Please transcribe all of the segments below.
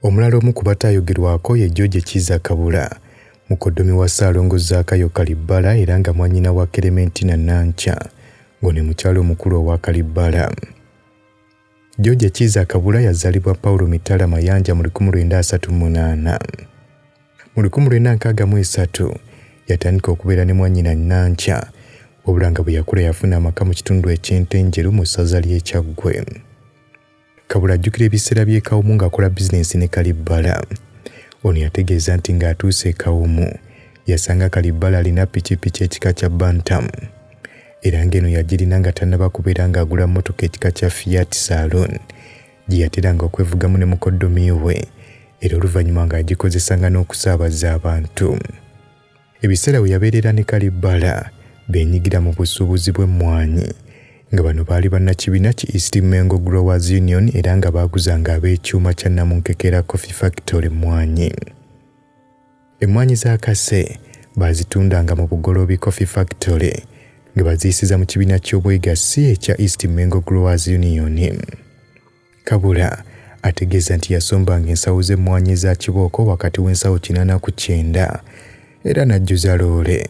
Omulala omu ku bataayogerwako ye George Kiza Kabula, mukoddomi wa Ssaalongozi Akayo Kalibbala era nga mwannyina wa Clementina Nancha, ng'one mukyalo omukulu owa Kalibbala. George Kiza Kabula yazaalibwa Paulo Mitala Mayanja mu 1938. Mu 1963 yatandika okubeera ne mwannyina Nancha, wabula nga bwe yakula yafuna amaka mu kitundu eky'Entenjeru mu ssaza ly'e Kyaggwe. Kabula ajjukira ebiseera by'e Kawumu ng'akola bizinensi ne Kalibbala. Ono yategeeza nti ng'atuuse e Kawumu yasanga Kalibbala alina pikipiki ekika kya Bantam, era ng'eno yagirina nga tannaba kubeera ng'agula mmotoka ekika kya Fiat Salon gye yateranga okwevugamu ne mukoddomi we, era oluvannyuma ng'agikozesanga n'okusaabaza abantu. Ebiseera we yabeerera ne Kalibbala beenyigira mu busuubuzi bw'emmwanyi, nga bano baali bannakibiina ki East Mengo Growers Union era nga baaguzanga ab'ekyuma kya Namunkekera Coffee Factory emmwanyi. Emmwanyi za kase baazitundanga mu Bugoloobi Coffee Factory nga baziyisiza mu kibiina ky'obwegassi ekya East Mengo Growers Union. Kabula ategeeza nti yasombanga ensawo z'emmwanyi za kibooko wakati w'ensawo 89 era n'ajjuza loole,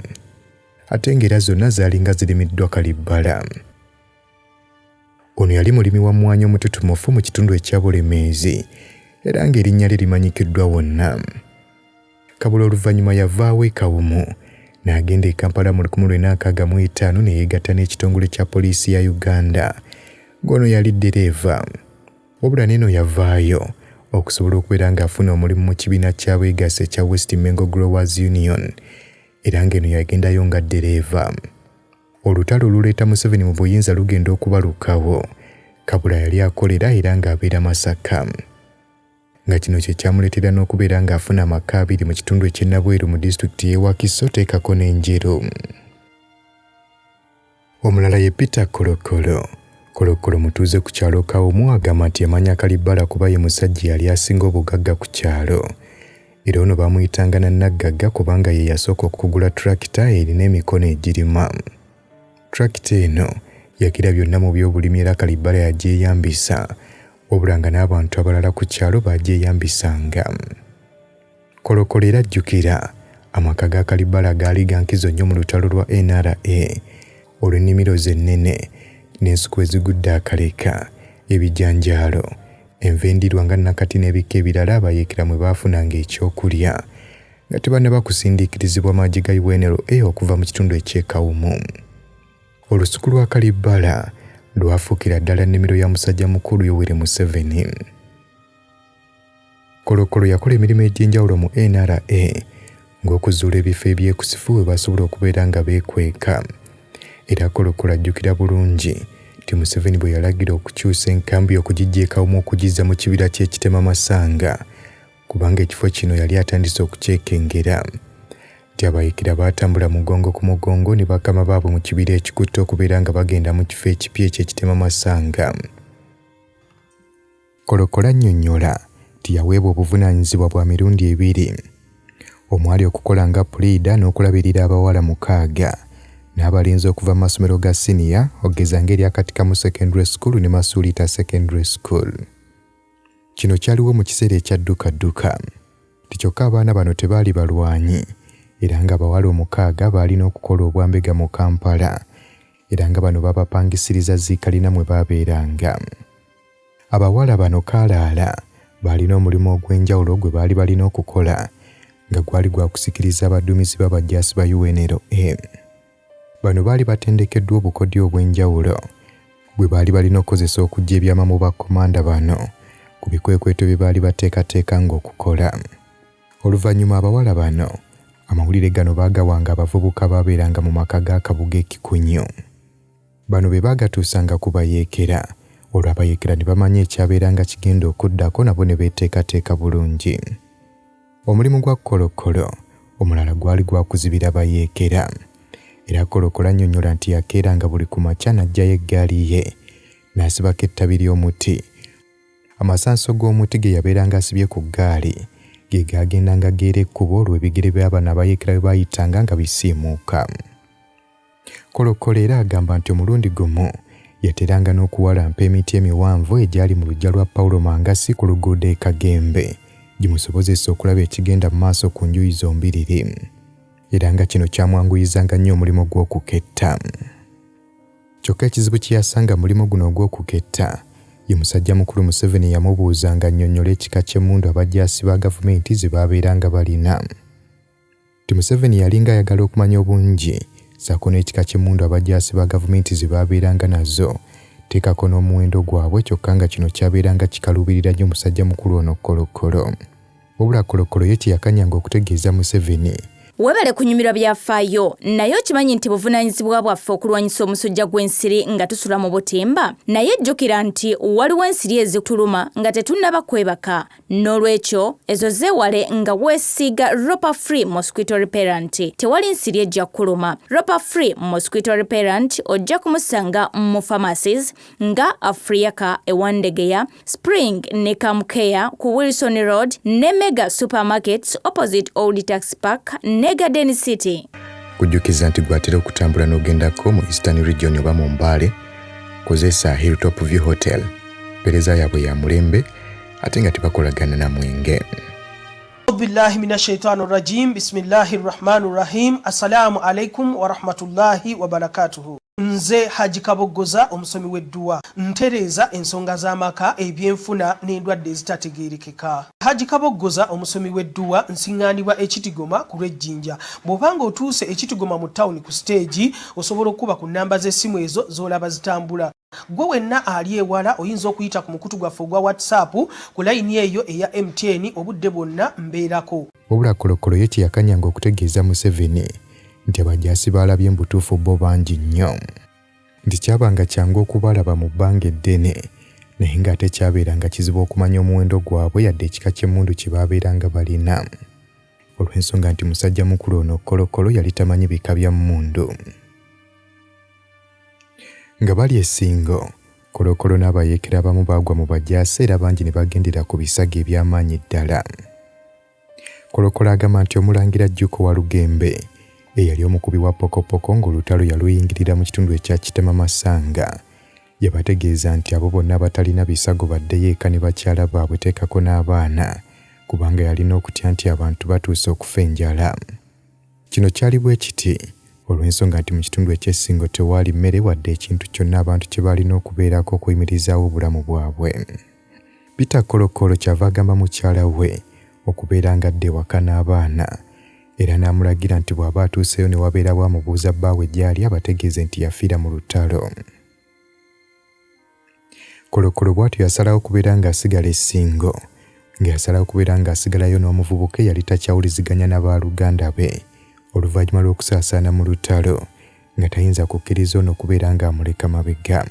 ate ng'era zonna zaalinga zirimiddwa Kalibbala. Ono yali mulimi wa mmwanyi omututumufu mu kitundu ekya Bulemeezi era ng'erinnya lye limanyikiddwa wonna. Kabula oluvannyuma yavaawo e Kawumu n'agenda e Kampala mu 1965 ne yeegatta n'ekitongole kya poliisi ya Uganda, ng'ono yali ddereeva. Wabula n'eno yavaayo okusobola okubeera ng'afuna omulimu mu kibiina ky'abeegasse ekya West Mengo Growers Union era ng'eno yagendayo nga ddereeva. Olutalo oluleeta Museveni mu buyinza lugenda okubalukawo, Kabula yali akolera era ng'abeera Masaka, nga kino kye kyamuleetera n'okubeera ng'afuna amaka 2 mu kitundu eky'e Nabweru mu disitulikiti y'e Wakiso teekako n'Enjeru. Omulala ye Peter Kolokolo. Kolokolo mutuuze ku kyalo Kawumu agamba nti yamanya Kalibbala kuba ye musajja yali asinga obugagga ku kyalo, era ono baamuyitanga na Naggagga kubanga ye yasooka okugula tulakita erina emikono egirima. Tulakita eno yagira byonna mu by'obulimi era Kalibbala yagyeyambisa, wabula nga n'abantu abalala ku kyalo bagyeyambisanga. Kolokolo era ajjukira amaka ga Kalibbala gaali ga nkizo nnyo mu lutalo lwa NRA olw'ennimiro ze ennene n'ensuku ezigudde akaleka, ebijanjaalo, enva endirwa nga nakati n'ebika ebirala abayeekera mwe baafunanga ekyokulya nga tebannaba kusindiikirizibwa maagi ga UNLA okuva mu kitundu eky'e Kawumu. Olusuku lwa Kalibbala lwafuukira ddala nnimiro ya musajja mukulu Yoweri Museveni. Kolokolo yakola emirimu egy'enjawulo mu NRA ng'okuzuula ebifo ebyekusifu we basobola okubeera nga beekweka, era Kolokolo ajjukira bulungi nti Museveni bwe yalagira okukyusa enkambi okugijja e Kawumu okugizza mu kibira ky'ekitema Masanga, kubanga ekifo kino yali atandise okukyekengera, nti abayeekera baatambula mugongo ku mugongo ne bakama baabwe mu kibira ekikutte okubeera nga bagenda mu kifo ekipya eky'ekitema Masanga. Kolokolo annyonnyola nti yaweebwa obuvunaanyizibwa bwa mirundi 2, omwali okukola nga puliida n'okulabirira abawala 6 n'abalenzi okuva mu masomero ga siniya ogeza ng'erya Katikamu Secondary School ne Masulita Secondary School. Kino kyaliwo mu kiseera ekyaddukadduka, nti kyokka abaana bano tebaali balwanyi era nga abawala 6 baalina okukola obwambega mu Kampala era nga bano babapangisiriza ziikalina mwe baabeeranga. Abawala bano kaalaala baalina omulimu ogw'enjawulo gwe baali balina okukola nga gwali gwa kusikiriza abaduumizi b'abajaasi ba UNLA. Bano baali batendekeddwa obukodyo obw'enjawulo bwe baali balina okukozesa okuggya ebyama mu bakkomanda bano ku bikwekweto bye baali bateekateeka ng'okukola. Oluvannyuma abawala bano amawulire gano baagawanga abavubuka baabeeranga mu maka ga Kabuga Ekikunyu. Bano be baagatuusanga ku bayeekera, olwo abayeekera ne bamanya ekyabeeranga kigenda okuddako nabo ne beeteekateeka bulungi. Omulimu gwa Kolokolo omulala gwali gwa kuzibira bayeekera, era Kolokolo annyonnyola nti yakeeranga buli ku makya n'aggyayo eggaali ye n'asibako ettabi ly'omuti. Amasanso g'omuti ge yabeeranga asibye ku ggaali ge gaagendanga geera ekkubo olwo ebigere by'abaana abayeekera bwe baayitanga nga bisiimuuka. Kolokolo era agamba nti omulundi gumu yateranga n'okuwalampa emiti emiwanvu egyali mu luggya lwa Paulo Mangasi ku luguudo e Kagembe gimusobozesa okulaba ekigenda mu maaso ku njuyi zombiriri era nga kino kyamwanguyizanga nnyo omulimu gw'okuketta. Kyokka ekizibu kye yasanga mulimu guno ogw'okuketta ye musajja mukulu Museveni yamubuuzanga annyonnyola ekika ky'emmundu abajaasi ba gavumenti ze baabeeranga balina. Museveni yalinga ayagala okumanya obungi ssaako n'ekika ky'emmundu abajaasi ba gavumenti ze baabeeranga nazo teekako n'omuwendo gwabwe, kyokka nga kino kyabeeranga kikaluubirira nnyo omusajja mukulu ono Kolokolo. Wabula Kolokolo ye teyakanyanga okutegeeza Museveni webale kunyumirwa byafaayo naye okimanyi nti buvunaanyizibwa bwaffe okulwanyisa omusujja gw'ensiri nga tusula mu butimba, naye jjukira nti waliwo ensiri ezituluma nga tetunnaba kwebaka, n'olwekyo ezo zeewale nga weesiiga Ropa Free Mosquito Repellent. Tewali nsiri ejja kuluma. Ropa Free Mosquito Repellent ojja kumusanga mu pharmacies nga Africa ewandegeya, Spring ne Kamkeya ku Wilson Road ne Mega Supermarkets opposite Old Tax Park ne Garden City. Kujjukiza nti gwatera okutambula n'ogendako mu Eastern Region oba mu Mbale, kozesa Hilltop View Hotel. Pereza yaabwe ya mulembe ate nga tebakolagana na mwenge. Billahi minash shaitani rajim. Bismillahir rahmanir rahim. Assalamu alaikum wa rahmatullahi wa barakatuhu. Nze Haji Kabogoza omusomi w'edduwa ntereeza ensonga z'amaka ebyenfuna n'endwadde ezitategeerekeka. Haji Kabogoza omusomi w'edduwa nsiŋŋaanibwa Ekitigoma ku Lwejjinja. Bw'obanga otuuse Ekitigoma mu ttawuni ku siteegi osobola okuba ku nnamba z'essimu ezo z'olaba zitambula. Gwe wenna ali ewala oyinza okuyita ku mukutu gwaffe ogwa WhatsApp ku layini eyo eya MTN obudde bwonna mbeerako. Wabula Kolokolo ye teyakanyanga okutegeeza Museveni nti abajaasi baalabye embutuufu bo bangi nnyo, nti kyabanga kyangu okubalaba mu bbanga eddene naye ng'ate kyabeeranga kizibu okumanya omuwendo gwabwe yadde ekika ky'emmundu kye baabeeranga balina, olw'ensonga nti musajja mukulu ono Kolokolo yali tamanyi bika bya mmundu. Nga bali essingo, Kolokolo n'abayeekera abamu baagwa mu bajaasi era bangi ne bagendera ku bisago eby'amaanyi ddala. Kolokolo agamba nti omulangira Jjuuko wa Lugembe eyali omukubi wa pokopoko ng'olutalo yaluyingirira mu kitundu ekya Kitema Masanga yabategeeza nti abo bonna abatalina bisago baddeyo eka ne bakyala baabwe teekako n'abaana kubanga yalina okutya nti abantu batuuse okufa enjala. Kino kyali bwe kiti olw'ensonga nti mu kitundu eky'essingo tewaali mmere wadde ekintu kyonna abantu kye balina okubeerako okuyimirizaawo obulamu bwabwe. Peter Kolokolo kyava agamba mukyala we okubeera ngadde ewaka n'abaana era n'amulagira nti bw'aba atuuseyo ne wabeerawo amubuuza bbaawe gy'ali abategeeze nti yafiira mu lutalo. Kolokolo bw'atyo yasalawo kubeera ng'asigala essingo, ng'eyasalawo kubeera ng'asigalayo n'omuvubuka eyali takyawuliziganya na baaluganda be oluvannyuma lw'okusaasaana mu lutalo nga tayinza kukkiriza ono okubeera ng'amuleka mabega.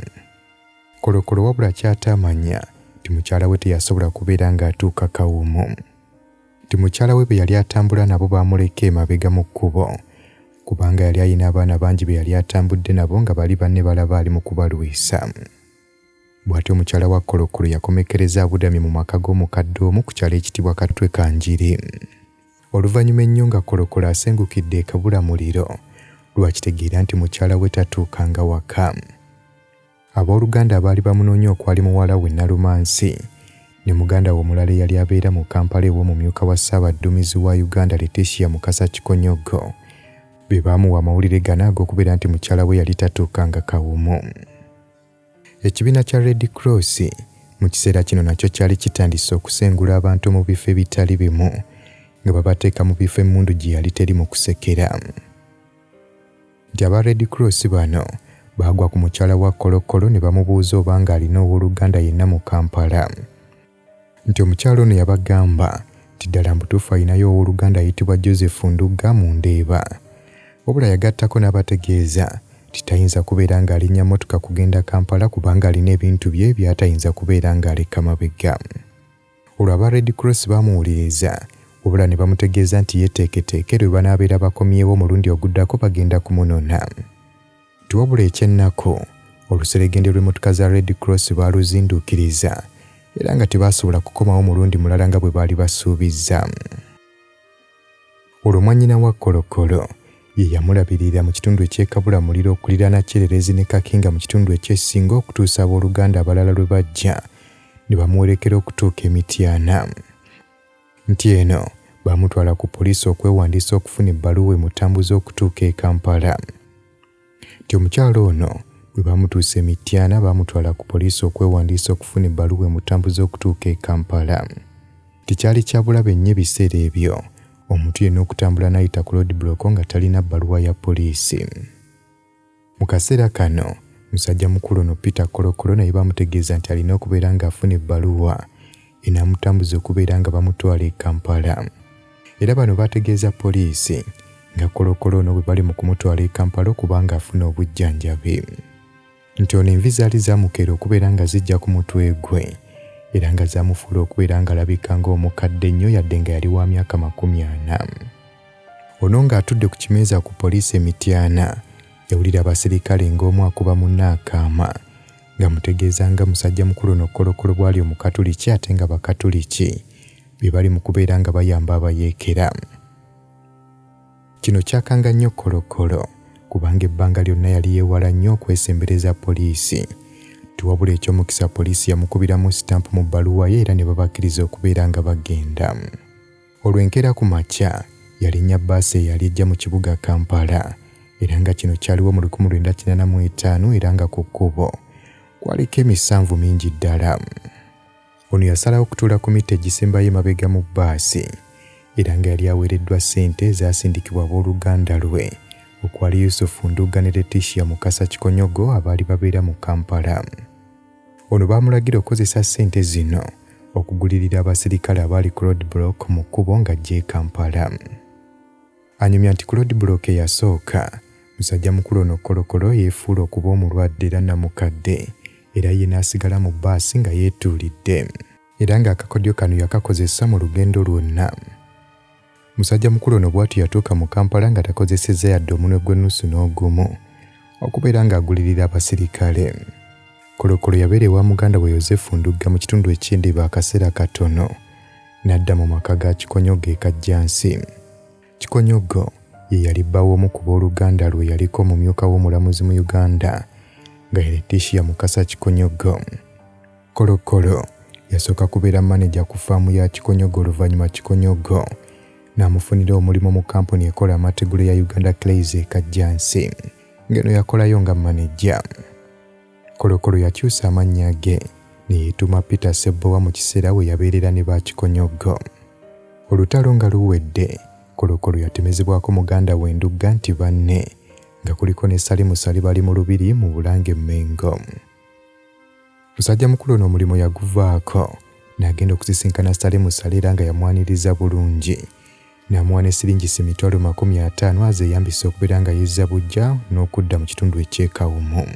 Kolokolo wabula ky'atamanya nti mukyala we teyasobola kubeera ng'atuuka kawumu, nti mukyala we be yali atambula nabo baamuleka emabega mu kkubo kubanga yali ayina abaana bangi be yali atambudde nabo nga bali banne balaba ali mu kubalwisa. Bw'atyo omukyala wa Kolokolo yakomekereza abudamye mu maka g'omukadde omu ku kyalo ekitibwa Katwe Kanjiri. Oluvannyuma ennyo nga Kolokolo asengukidde ekabulamuliro lwakitegeera nti mukyala we tatuukanga waka. Abooluganda abaali bamunoonya okwali muwala we Nalumansi ne muganda we omulala eyali abeera mu Kampala ew'omumyuka wa Ssaabadduumizi wa Uganda Letitia Mukasa Kikonyogo be baamuwa amawulire gano ag'okubeera nti mukyala we yali tatuukanga kawumu. Ekibiina kya Red Cross mu kiseera kino nakyo kyali kitandise okusengula abantu mu bifo ebitali bimu nga babateeka mu bifo emmundu gye yali teri mu kusekera. Nti aba Red Cross bano baagwa ku mukyala wa Kolokolo ne bamubuuza obanga alina owooluganda yenna mu Kampala. Nti omukyala ono yabagamba nti ddala mbutuufu alinayo owooluganda ayitibwa Joseph Ndugga mu Ndeeba, wabula yagattako n'abategeeza nti tayinza kubeera ng'alinnya mmotoka kugenda Kampala kubanga alina ebintu bye by'atayinza kubeera ng'aleka mabega. Olwo aba Red Cross baamuwuliriza wabula ne bamutegeeza nti yeeteeketeeke lwe banaabeera bakomyewo omulundi oguddako bagenda kumunona. Tiwabula ekyennako oluseregende lw'emmotoka za Red Cross baaluzinduukiriza era nga tebaasobola kukomawo mulundi mulala nga bwe baali basuubizza. Olwo mwannyina wa Kolokolo ye yamulabirira mu kitundu eky'ekabulamuliro okuliraana Kyererezi ne Kakinga mu kitundu eky'essinga okutuusa abooluganda abalala lwe bajja ne bamuwerekera okutuuka Emityana. nti eno bamutwala ku poliisi okwewandiisa okufuna ebbaluwa emutambuza okutuuka e Kampala. Nti omukyalo ono bwe bamutuusa Mityana bamutwala ku poliisi okwewandiisa okufuna ebbaluwa emutambuza okutuuka e Kampala. Tikyali kya bulabe nnyo ebiseera ebyo omuntu yenna okutambula n'ayita ku roadblock nga talina bbaluwa ya poliisi. Mu kaseera kano musajja mukulu ono Peter Kolokolo naye bamutegeeza nti alina okubeera ng'afuna ebbaluwa enaamutambuza okubeera nga bamutwala e Kampala. Era bano bategeeza poliisi nga Kolokolo ono bwe bali mu kumutwala e Kampala okubanga afuna obujjanjabi. Nti ono envi zaali zaamukeera okubeera nga zijja ku mutwe gwe era nga zaamufuula okubeera nga alabika ng'omukadde nnyo yadde nga yali wa myaka 40. Ono ng'atudde ku kimeeza ku poliisi e Mityana yawulira abaserikale ng'omu akuba munne akaama nga mutegeeza nga musajja mukulu ono Kolokolo bwali omukatuliki ate nga bakatuliki be bali mu kubeera nga bayamba abayeekera. Kino kyakanga nnyo Kolokolo kubanga ebbanga lyonna yali yeewala nnyo okwesembereza poliisi. Tiwabula eky'omukisa poliisi yamukubiramu sitampu mu bbaluwa ye era ne babakkiriza okubeera nga bagenda. Olwenkera ku makya yalinnya bbaasi eyali ejja mu kibuga Kampala era nga kino kyaliwo mu 1985 era nga ku kkubo kwaliko emisanvu mingi ddala. Ono yasalawo okutuula ku mita egisembayo emabega mu bbaasi era nga yali aweereddwa ssente ezaasindikibwa abooluganda lwe okwali Yusufu Nduga ne Letitia Mukasa Kikonyogo abaali babeera mu Kampala. Ono baamulagira okukozesa ssente zino okugulirira abaserikale abaali ku roadblock mu kkubo ng'ajja e Kampala. Anyumya nti ku roadblock eyasooka musajja mukulu ono Kolokolo yeefuula okuba omulwadde era namukadde era ye n'asigala mu bbaasi nga yeetuulidde era ng'akakodyo kano yakakozesa mu lugendo lwonna. Musajja mukulu ono bw'atyo yatuuka mu Kampala nga takozesezza yadde omunwe gw'ennusu n'ogumu okubeera ng'agulirira abaserikale. Kolokolo yabeera ewa muganda we Yozefu Nduga mu kitundu eky'Endiba akaseera katono n'adda mu maka ga Kikonyogo e Kajjansi. Kikonyogo ye yali bba w'omu ku booluganda lwe yaliko omumyuka w'omulamuzi mu Uganda nga Letitia Mukasa Kikonyogo. Kolokolo yasooka kubeera maneja ku faamu ya Kikonyogo oluvannyuma Kikonyogo n'amufunira omulimu mu kampuni ekola amategula ya Uganda Clays e Kajjansi ng'eno yakolayo nga maneja. Kolokolo yakyusa amannya ge ne yeetuma Peter Sebowa mu kiseera we yabeerera ne ba Kikonyogo. Olutalo nga luwedde Kolokolo yatemezebwako muganda we Nduga nti banne nga kuliko ne Salim bali mu lubiri mu Bulange Mmengo. Musajja mukulu ono omulimu yaguvaako n'agenda okusisinkana Salim era nga yamwaniriza bulungi n'amuwa siringi emitwalo 50 azeeyambisa okubeera nga yezza bujja n'okudda mu kitundu eky'ekawumu.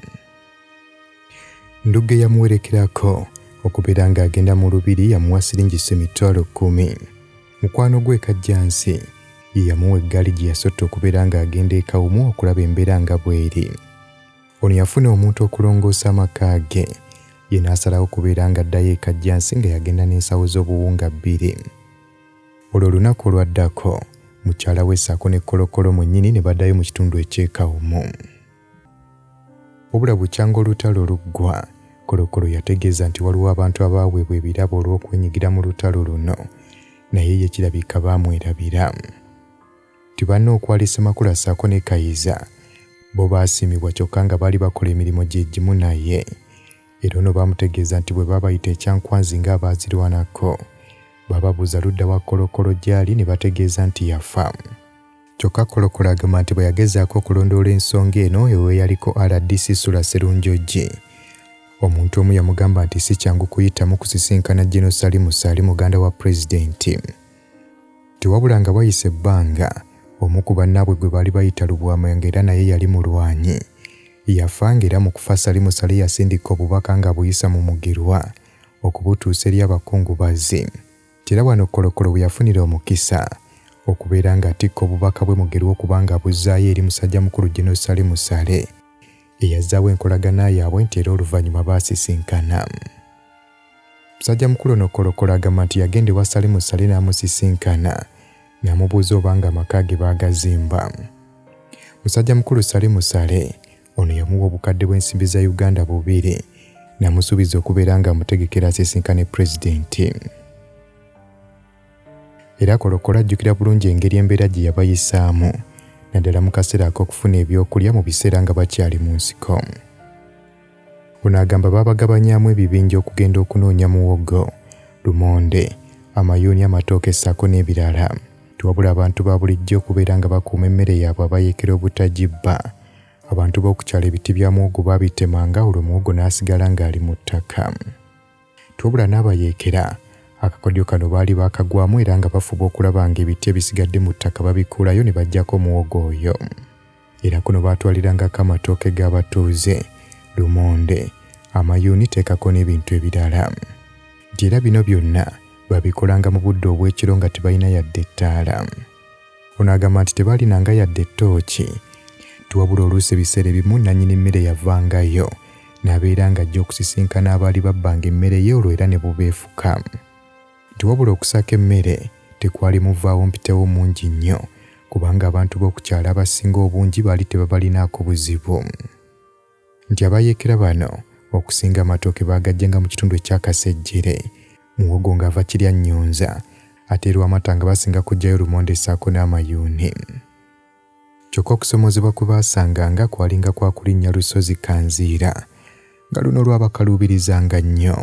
Nduga yamuwerekerako okubeera nga agenda mu lubiri yamuwa siringi emitwalo 10. Mukwano gwe Kajjansi ye yamuwa eggaali gye yasotta okubeera nga agenda ekawumu okulaba embeera nga bw'eri. Ono yafuna omuntu okulongoosa amaka ge ye n'asalawo okubeera nga addayo e Kajjansi nga yagenda n'ensawo z'obuwunga 2. Olwo olunaku olwaddako mukyala we ssaako ne Kolokolo mwennyini ne baddayo mu kitundu eky'ekawumu. Obula bukyanga olutalo luggwa Kolokolo yategeeza nti waliwo abantu abaaweebwa ebirabo olw'okwenyigira mu lutalo luno naye ye kirabika baamwerabira. Tibanna okwali Semakula ssaako ne Kayiza bo baasiimibwa kyokka nga baali bakola emirimu gye gimu naye era ono baamutegeeza nti bwe baabayita ekyankwanzi ng'abaazirwanako bababuuza ludda wa Kolokolo gy'ali ne bategeeza nti yafa. Kyokka Kolokolo agamba nti bwe yagezaako okulondoola ensonga eno ewe yaliko RDC Sula Serunjogi omuntu omu yamugamba nti si kyangu kuyitamu kusisinkana General Salim muganda wa pulezidenti. Tiwabula nga wayise ebbanga omu ku bannaabwe gwe baali bayita Lubwamanga era naye yali mulwanyi yafa ng'era mu kufa Salim yasindika obubaka nga buyisa mu mugirwa okubutuusa eri abakungubazi. Era wano Kolokolo bwe yafunira omukisa okubeera ng'atikka obubaka bwe mugirwa okubanga abuzzaayo eri musajja mukulu General Salim Saleh eyazzaawo enkolagana yaabwe nti era oluvannyuma baasisinkana. Musajja mukulu ono Kolokolo agamba nti yagenda ewa Salim Saleh n'amusisinkana n'amubuuza obanga amaka ge baagazimba. Musajja mukulu Salim Saleh ono yamuwa obukadde bw'ensimbi za Uganda 2 n'amusuubiza okubeera ng'amutegekera asisinkane pulezidenti. era Kolokola ajjukira bulungi engeri embeera gye yabayisaamu naddala mu kaseera ak'okufuna ebyokulya mu biseera nga bakyali mu nsiko. Ono agamba baabagabanyaamu ebibinja okugenda okunoonya muwogo, lumonde, amayuuni, amatooke ssaako n'ebirala. Wabula abantu ba bulijjo okubeera nga bakuuma emmere yaabwe abayeekera obutagibba. Abantu b'okukyala ebiti bya muwogo baabitemanga olwo muwogo n'asigala ng'ali mu ttaka. Wabula n'abayeekera akakodyo kano baali baakagwamu era nga bafuba okulaba nga ebiti ebisigadde mu ttaka babikuulayo ne baggyako muwogo oyo. Era kuno baatwalirangako amatooke g'abatuuze, lumonde, amayuuni teekako n'ebintu ebirala. Era bino byonna babikolanga mu budde obw'ekiro nga tebalina yadde ettaala. Ono agamba nti tebaalinanga yadde ettooki, wabula oluusi ebiseera ebimu nannyini emmere yavangayo n'abeera ng'ajja okusisinkana abaali babbanga emmere ye olwo era ne bubeefuka. Wabula okusaka emmere tekwali muvaawo mpitewo mungi nnyo kubanga abantu b'okukyala abasinga obungi baali tebabalinaako buzibu. Nti abayeekera bano okusinga amatooke baagajjenga mu kitundu ekyakasejjere, muwogo ng'ava kirya nnyonza, ate Lwamata nga basinga kuggyayo lumonde ssaako n'amayuuni. Kyokka okusomozebwa kwe baasanganga kwalinga kwa kulinnya lusozi Kanziira nga luno lwabakaluubirizanga nnyo.